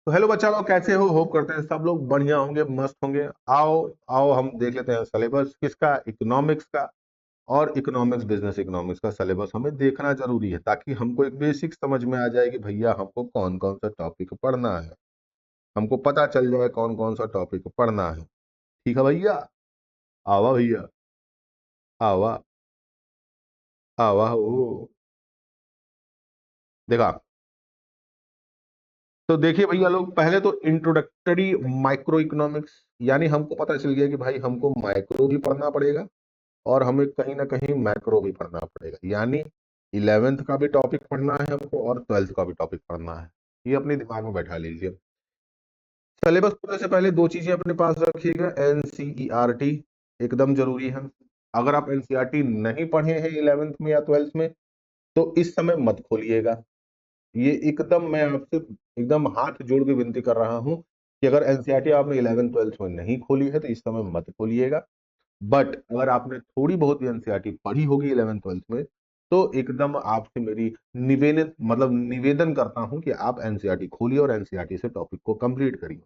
तो हेलो बच्चा लोग, कैसे हो? होप करते हैं सब लोग बढ़िया होंगे, मस्त होंगे। आओ आओ हम देख लेते हैं सिलेबस किसका, इकोनॉमिक्स का। और इकोनॉमिक्स, बिजनेस इकोनॉमिक्स का सिलेबस हमें देखना जरूरी है ताकि हमको एक बेसिक समझ में आ जाए कि भैया हमको कौन कौन सा टॉपिक पढ़ना है। हमको पता चल जाए कौन कौन सा टॉपिक पढ़ना है। ठीक है भैया? आवा भैया, आवा, आवा हो। देखा? तो देखिए भैया लोग, पहले तो इंट्रोडक्टरी माइक्रो इकोनॉमिक्स, यानी हमको पता चल गया कि भाई हमको माइक्रो भी पढ़ना पड़ेगा और हमें कहीं ना कहीं मैक्रो भी पढ़ना पड़ेगा। यानी 11th का भी टॉपिक पढ़ना है हमको और 12th का भी टॉपिक पढ़ना है। ये अपने दिमाग में बैठा लीजिए। सिलेबस पढ़ने से पहले दो चीजें अपने पास रखिएगा। एनसीईआरटी एकदम जरूरी है। अगर आप एनसीईआरटी नहीं पढ़े हैं 11th में या 12th में, तो इस समय मत खोलिएगा। ये एकदम मैं आपसे एकदम हाथ जोड़ के विनती कर रहा हूं कि अगर एनसीईआरटी आपने 11th 12th में नहीं खोली है तो इस समय मत खोलिएगा। बट अगर आपने थोड़ी बहुत भी एनसीईआरटी पढ़ी होगी 11th 12th में, तो एकदम आपसे मेरी निवेदन, मतलब निवेदन करता हूं कि आप एनसीईआरटी खोलिए और एनसीईआरटी से टॉपिक को कंप्लीट करिए।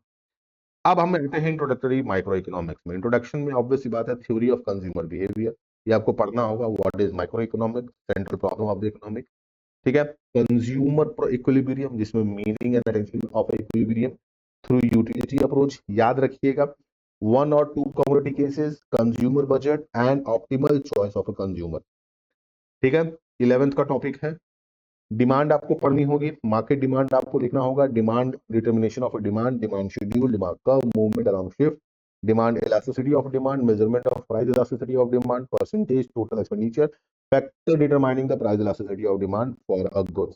अब हम आते हैं इंट्रोडक्टरी माइक्रो इकोनॉमिक्स में। इंट्रोडक्शन में ऑब्वियस सी बात है, थ्योरी ऑफ कंज्यूमर बिहेवियर। ये आपको पढ़ना होगा। What is micro economics, central problem of the economic. ठीक है? कंज्यूमर इक्विलिब्रियम, जिसमें meaning and attention of equilibrium through utility approach, याद रखिएगा। वन और two commodity cases, consumer budget and optimal choice of a consumer. ठीक है? 11th का topic है। डिमांड आपको पढ़नी होगी, मार्केट डिमांड आपको लिखना होगा। Demand, determination of demand, demand schedule, demand curve, movement around shift, demand elasticity of demand, measurement of price elasticity of demand, percentage total expenditure, factor determining the price elasticity of demand for a goods.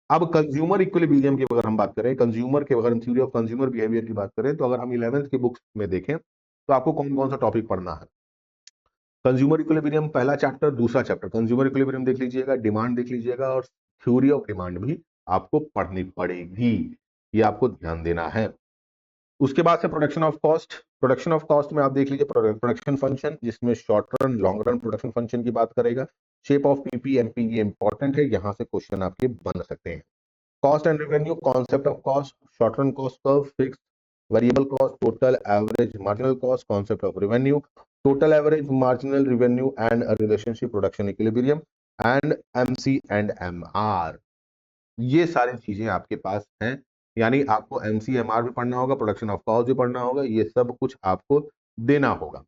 अब consumer equilibrium की अगर हम बात करें, consumer के अगर हम theory of consumer behaviour की बात करें, तो अगर हम 11th की बुक्स में देखें तो आपको कौन कौन सा टॉपिक पढ़ना है। कंज्यूमर इक्विलिब्रियम पहला चैप्टर, दूसरा चैप्टर कंज्यूमर इक्विलिब्रियम देख लीजिएगा, डिमांड देख लीजिएगा और थ्योरी ऑफ डिमांड भी आपको पढ़नी पड़ेगी। ये आपको ध्यान देना है। उसके बाद से production of cost. Production of cost में आप देख लीजिए प्रोडक्शन फंक्शन, जिसमें short run long run production function की बात करेगा। शेप ऑफ पीपी एमपी, ये इंपॉर्टेंट है, यहां से क्वेश्चन आपके बन सकते हैं। Cost and revenue, concept of cost, short run cost curve, fix variable cost, total average marginal cost, concept of revenue, total average marginal revenue and relationship production equilibrium, and MC and MR. ये सारी चीजें आपके पास हैं। यानी आपको एमसीएमआर भी पढ़ना होगा, प्रोडक्शन ऑफ कॉस्ट भी पढ़ना होगा, ये सब कुछ आपको देना होगा।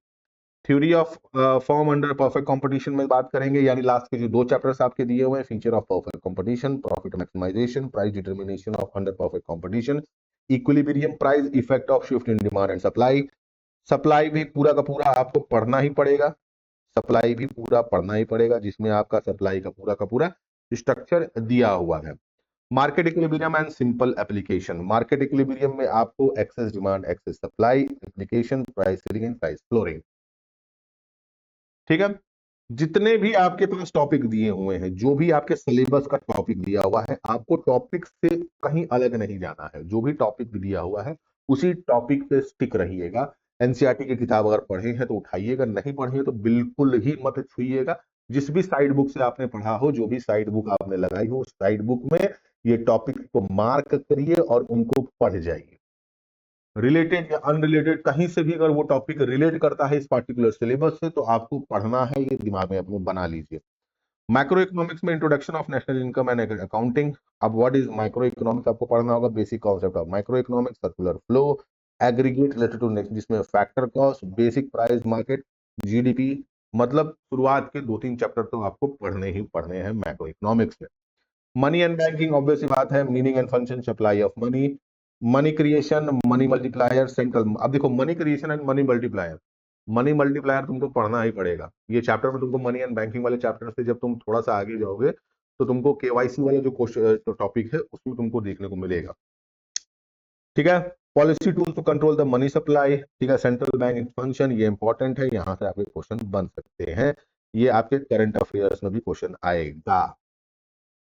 Theory of form under perfect competition में बात करेंगे, यानी लास्ट के जो दो चैप्टर्स आपके दिए हुए हैं, feature of perfect competition, profit maximisation, price determination of under perfect competition, equilibrium price, effect of shift in demand and supply. Supply भी पूरा का पूरा आपको पढ़ना ही पड़ेगा। सप्लाई भी पूरा पढ़ना ही पड़ेगा, जिसमें आपका सप्लाई का पूरा स्ट्रक्चर दिया हुआ है। Market equilibrium and simple application. Market equilibrium में आपको excess demand, excess supply, application, price ceiling and price flooring. ठीक है? जितने भी आपके पास टॉपिक दिए हुए हैं, जो भी आपके सिलेबस का टॉपिक दिया हुआ है, आपको टॉपिक से कहीं अलग नहीं जाना है। जो भी टॉपिक दिया हुआ है उसी टॉपिक पे स्टिक रहिएगा। एनसीईआरटी की किताब अगर पढ़े हैं तो उठाइएगा, नहीं पढ़े हैं तो बिल्कुल ही मत छुइएगा। जिस भी साइड बुक से आपने पढ़ा हो, जो भी साइड बुक आपने लगाई हो, उस साइड बुक में ये टॉपिक को मार्क करिए और उनको पढ़ जाइए। रिलेटेड या अनरिलेटेड कहीं से भी अगर वो टॉपिक रिलेट करता है इस पार्टिकुलर सिलेबस से, तो आपको पढ़ना है, ये दिमाग में अपने बना लीजिए। मैक्रो इकोनॉमिक्स में introduction of national income and accounting. अब व्हाट इज माइक्रो इकोनॉमिक्स आपको पढ़ना होगा। Basic concept of micro economics, circular flow, aggregate related to next, जिसमें factor cost, basic price market, GDP. मतलब शुरुआत के दो तीन चैप्टर तो आपको पढ़ने ही पढ़ने हैं मैक्रो इकोनॉमिक्स में। मनी एंड बैंकिंग, ऑब्वियस सी बात है, meaning and function, supply of money, money creation, money multiplier, central. अब देखो, money creation and money multiplier, money multiplier तुमको पढ़ना ही पड़ेगा। ये चैप्टर में तुमको मनी एंड बैंकिंग वाले चैप्टर से जब तुम थोड़ा सा आगे जाओगे, तो तुमको केवाईसी वाला जो क्वेश्चन टॉपिक है उसमें तुमको देखने को मिलेगा। ठीक है? Policy tool to control the money supply. ठीक है? सेंट्रल बैंक फंक्शन, ये इंपॉर्टेंट है, यहाँ से आपके क्वेश्चन बन सकते हैं। ये आपके करंट अफेयर्स में भी क्वेश्चन आएगा।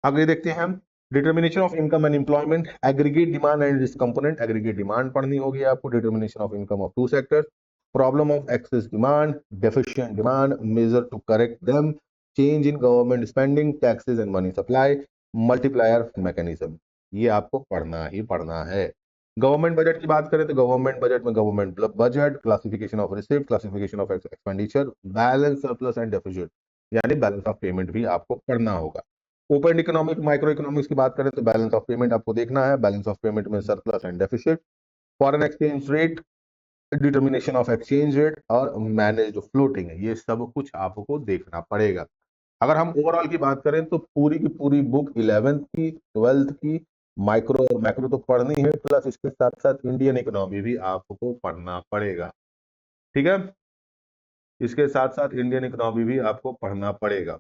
आगे देखते हैं हम। Determination of income and employment, aggregate demand and risk component. Aggregate demand पढ़नी होगी आपको। Determination of income of two sectors, problem of excess demand, deficient demand, measure to correct them, change in government spending, taxes and money supply, multiplier mechanism. ये आपको पढ़ना ही पढ़ना है। Government budget की बात करें तो गवर्नमेंट बजट में government budget, classification of receipt, classification of expenditure, balance surplus and deficit यानी बैलेंस ऑफ पेमेंट भी आपको पढ़ना होगा। ओपन इकोनॉमिक माइक्रो इकोनॉमिक्स की बात करें तो बैलेंस ऑफ पेमेंट आपको देखना है, बैलेंस ऑफ पेमेंट में surplus and deficit, foreign exchange rate, determination of exchange rate और मैनेज्ड फ्लोटिंग, ये सब कुछ आपको देखना पड़ेगा। अगर हम ओवरऑल की बात करें तो पूरी की पूरी बुक 11th की 12th की माइक्रो और मैक्रो तो पढ़नी है, प्लस इसके साथ साथ इंडियन इकोनॉमी भी आपको पढ़ना पड़ेगा। ठीक है, इसके साथ साथ इंडियन इकोनॉमी भी आपको पढ़ना पड़ेगा।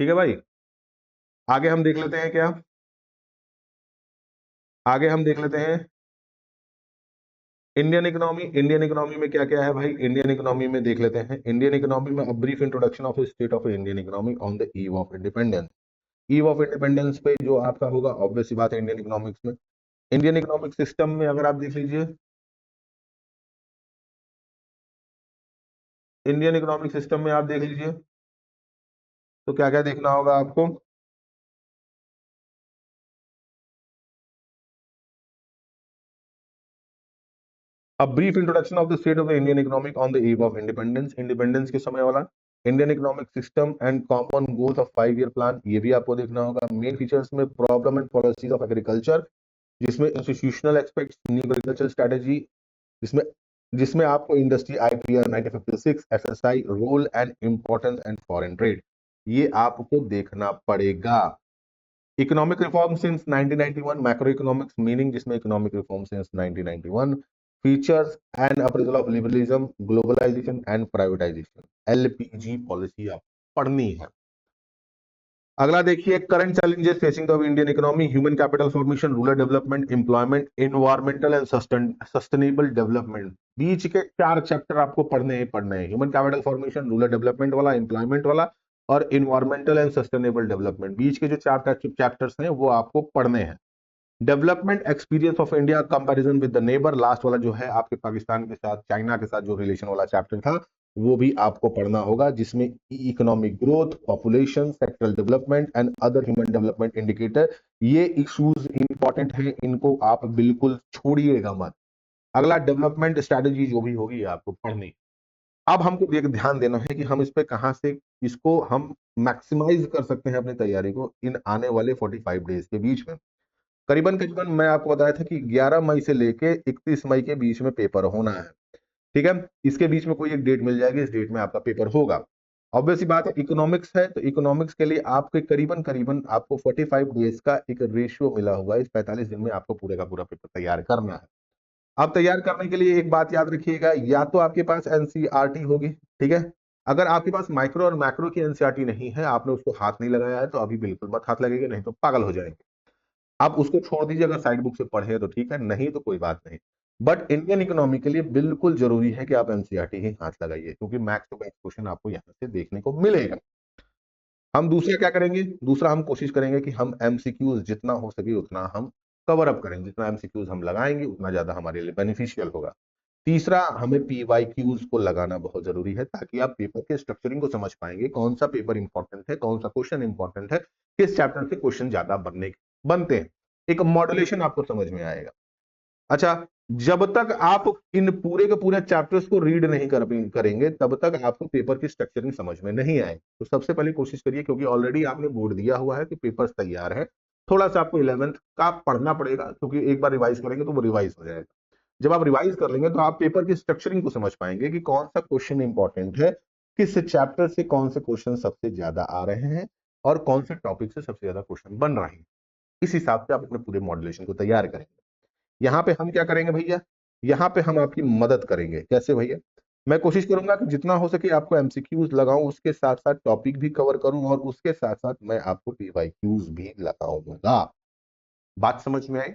ठीक है भाई, आगे हम देख लेते हैं क्या, आगे हम देख लेते हैं इंडियन इकोनॉमी। इंडियन इकोनॉमी में क्या क्या है भाई, इंडियन इकोनॉमी में देख लेते हैं। इंडियन इकोनॉमी में अ brief introduction of state of Indian economy on the eve of independence. Ewe of independence पे जो आपका होगा, ऑब्वियस सी बात है, इंडियन इकोनॉमिक्स में, इंडियन इकोनॉमिक सिस्टम में अगर आप देख लीजिए, इंडियन इकोनॉमिक सिस्टम में आप देख लीजिए तो क्या क्या देखना होगा आपको। A brief introduction of the state of the Indian economic on the eve of independence, independence के समय वाला Indian economic system and common goals of 5 year plan, ये भी आपको देखना होगा। मेन फीचर्स में problem and policies of agriculture, जिसमें institutional aspects, new agriculture strategy, जिसमें जिसमें आपको industry IPR 1956, FSI role and importance and foreign trade, ये आपको देखना पड़ेगा। Economic reform since 1991, macro economics meaning, जिसमें economic reform since 1991, features and appraisal of liberalism, globalisation and privatisation, LPG policy आप पढ़नी है। अगला देखिए, current challenges facing the Indian economy, human capital formation, rural development, employment, environmental and sustainable development. बीच के 4 chapter आपको पढ़ने ही पढ़ने हैं, human capital formation, rural development वाला, एम्प्लॉयमेंट वाला और एनवायरमेंटल एंड सस्टेनेबल डेवलपमेंट। बीच के जो 4 चैप्टर्स हैं वो आपको पढ़ने हैं। Development experience of India comparison with the neighbour, last वाला जो है आपके पाकिस्तान के साथ, चाइना के साथ जो रिलेशन वाला चैप्टर था, वो भी आपको पढ़ना होगा, जिसमें economic growth, population, sectoral development and other human development indicator, ये इश्यूज इंपॉर्टेंट हैं, इनको आप बिल्कुल छोड़िएगा मत। अगला डेवलपमेंट स्ट्रेटेजी जो भी होगी आपको पढ़नी। अब हमको ध्यान देना है कि हम इस पे कहां से इसको हम मैक्सिमाइज कर सकते हैं अपनी तैयारी को इन आने वाले 45 डेज के बीच में। करीबन करीबन मैं आपको बताया था कि 11 मई से लेके 31 मई के बीच में पेपर होना है। ठीक है, इसके बीच में कोई एक डेट मिल जाएगी, इस डेट में आपका पेपर होगा। ऑब्वियस बात है, इकोनॉमिक्स है तो इकोनॉमिक्स के लिए आपके करीबन करीबन आपको 45 डेज का एक रेशियो मिला हुआ है, इस 45 दिन में आपको पूरे का पूरा पेपर तैयार करना है। अब तैयार करने के लिए एक बात याद रखिएगा, या तो आपके पास एनसीईआरटी होगी, ठीक है। अगर आपके पास माइक्रो और मैक्रो की एनसीईआरटी नहीं है, आपने उसको हाथ नहीं लगाया है, तो अभी बिल्कुल मत हाथ लगेगा, नहीं तो पागल हो जाएंगे। आप उसको छोड़ दीजिए, अगर साइड बुक से पढ़े तो ठीक है, नहीं तो कोई बात नहीं। बट इंडियन इकोनॉमी के लिए बिल्कुल जरूरी है कि आप एनसीईआरटी ही हाथ लगाइए, क्योंकि मैक्स टू मैक्स क्वेश्चन आपको यहाँ से देखने को मिलेगा। हम दूसरा क्या करेंगे, दूसरा हम कोशिश करेंगे कि हम एमसीक्यूज जितना हो सके उतना हम कवर अप करेंगे, जितना एमसीक्यूज हम लगाएंगे उतना ज्यादा हमारे लिए बेनिफिशियल होगा। तीसरा, हमें पीवाईक्यूज को लगाना बहुत जरूरी है, ताकि आप पेपर के स्ट्रक्चरिंग को समझ पाएंगे, कौन सा पेपर इंपॉर्टेंट है, कौन सा क्वेश्चन इंपॉर्टेंट है, किस चैप्टर से क्वेश्चन ज्यादा बनते हैं, एक मॉड्यूलेशन आपको समझ में आएगा। अच्छा, जब तक आप इन पूरे के पूरे चैप्टर्स को रीड नहीं करेंगे, तब तक आपको पेपर की स्ट्रक्चरिंग समझ में नहीं आएगी। तो सबसे पहले कोशिश करिए, क्योंकि ऑलरेडी आपने बोर्ड दिया हुआ है कि पेपर्स तैयार है, थोड़ा सा आपको 11th का पढ़ना पड़ेगा, क्योंकि एक बार रिवाइज करेंगे तो वो रिवाइज हो जाएगा। जब आप रिवाइज कर लेंगे तो आप पेपर की स्ट्रक्चरिंग को समझ पाएंगे कि कौन सा क्वेश्चन इंपॉर्टेंट है, किस चैप्टर से कौन से क्वेश्चन सबसे ज्यादा आ रहे हैं और कौन से टॉपिक से सबसे ज्यादा क्वेश्चन बन रहे हैं। इस हिसाब से आप अपने पूरे मॉड्यूलेशन को तैयार करेंगे। यहाँ पे हम क्या करेंगे भैया, यहाँ पे हम आपकी मदद करेंगे। कैसे भैया, मैं कोशिश करूंगा कि जितना हो सके आपको एमसीक्यूज लगाऊं, उसके साथ साथ टॉपिक भी कवर करूं और उसके साथ साथ मैं आपको पीवाईक्यूज भी लगाऊंगा। बात समझ में आई?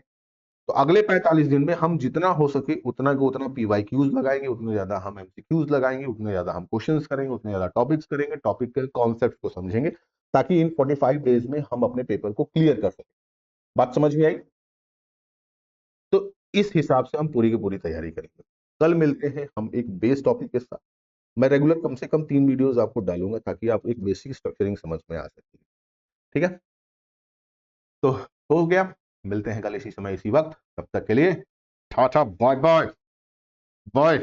तो अगले 45 दिन में हम जितना हो सके उतना को उतना पीवाईक्यूज लगाएंगे, उतने ज्यादा हम एमसीक्यूज लगाएंगे, उतने ज्यादा हम क्वेश्चंस करेंगे, उतने ज्यादा टॉपिक्स करेंगे, टॉपिक के कॉन्सेप्ट को समझेंगे, ताकि इन 45 डेज में हम अपने पेपर को क्लियर कर सकें। बात समझ में आई? तो इस हिसाब से हम पूरी की पूरी तैयारी करेंगे। कल मिलते हैं हम एक बेस टॉपिक के साथ। मैं रेगुलर कम से कम 3 वीडियोस आपको डालूंगा, ताकि आप एक बेसिक स्ट्रक्चरिंग समझ में आ सके। ठीक है, तो हो गया। मिलते हैं कल इसी समय इसी वक्त, तब तक के लिए टाटा बाय बाय बाय।